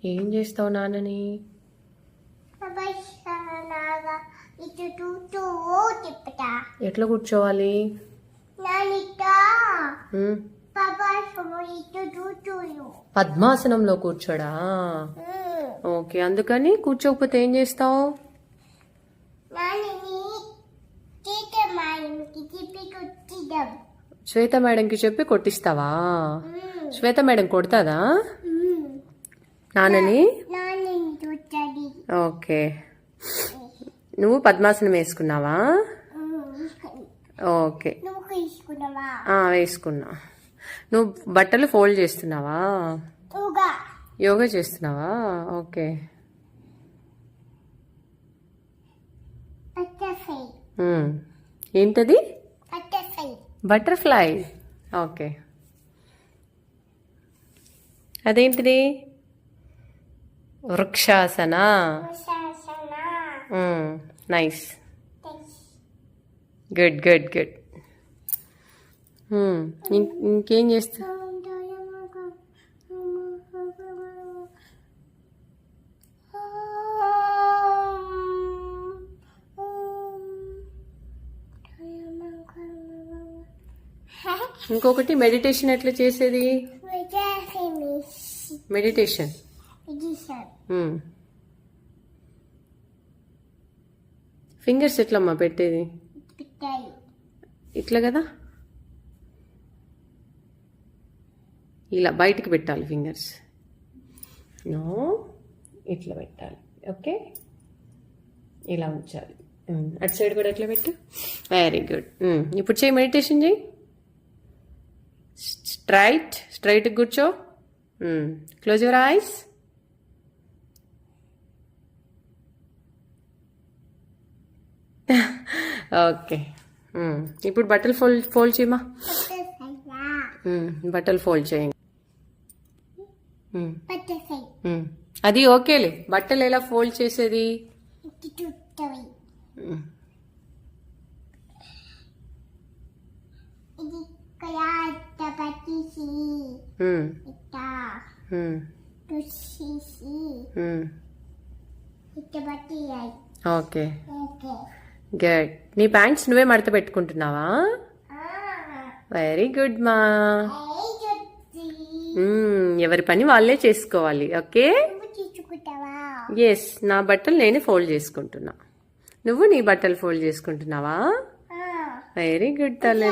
ఏం చేస్తావు నాన్నని? ఎట్లా కూర్చోవాలి? పద్మాసనంలో కూర్చోడా? ఓకే, అందుకని కూర్చోకపోతే ఏం చేస్తావు? శ్వేత మేడంకి చెప్పి కొట్టిస్తావా? శ్వేత మేడం కొడతాదా నాన్నని? ఓకే, నువ్వు పద్మాసనం వేసుకున్నావా? ఓకే, వేసుకున్నా. నువ్వు బట్టలు ఫోల్డ్ చేస్తున్నావా? యోగా చేస్తున్నావా? ఓకే. ఏంటది? బటర్ఫ్లై. ఓకే, అదేంటిది? వృక్షాసన. Nice, good good good. ఇంకేం చేస్తా? ఇంకొకటి మెడిటేషన్ ఎట్లా చేసేది? మెడిటేషన్ ఫింగర్స్ ఎట్లమ్మా పెట్టేది? ఇట్లా కదా, ఇలా బయటికి పెట్టాలి ఫింగర్స్. నో, ఇట్లా పెట్టాలి. ఓకే, ఇలా ఉంచాలి. అటు సైడ్ కూడా ఎట్లా పెట్టు. Very good. ఇప్పుడు చేయి, మెడిటేషన్ చేయి. స్ట్రైట్ కూర్చో. Close your eyes. ఓకే, ఇప్పుడు బట్టలు ఫోల్డ్ చేయమా. బట్టలు ఫోల్డ్ చేయండి. అది ఓకేలే. బట్టలు ఎలా ఫోల్డ్ చేసేది? Okay, good. నీ ప్యాంట్స్ నువ్వే మడత పెట్టుకుంటున్నావా? వెరీ గుడ్ మా. ఎవరి పని వాళ్ళే చేసుకోవాలి. Okay, yes. నా బట్టలు నేనే ఫోల్డ్ చేసుకుంటున్నా. నువ్వు నీ బట్టలు ఫోల్డ్ చేసుకుంటున్నావా? వెరీ గుడ్ తల్లి.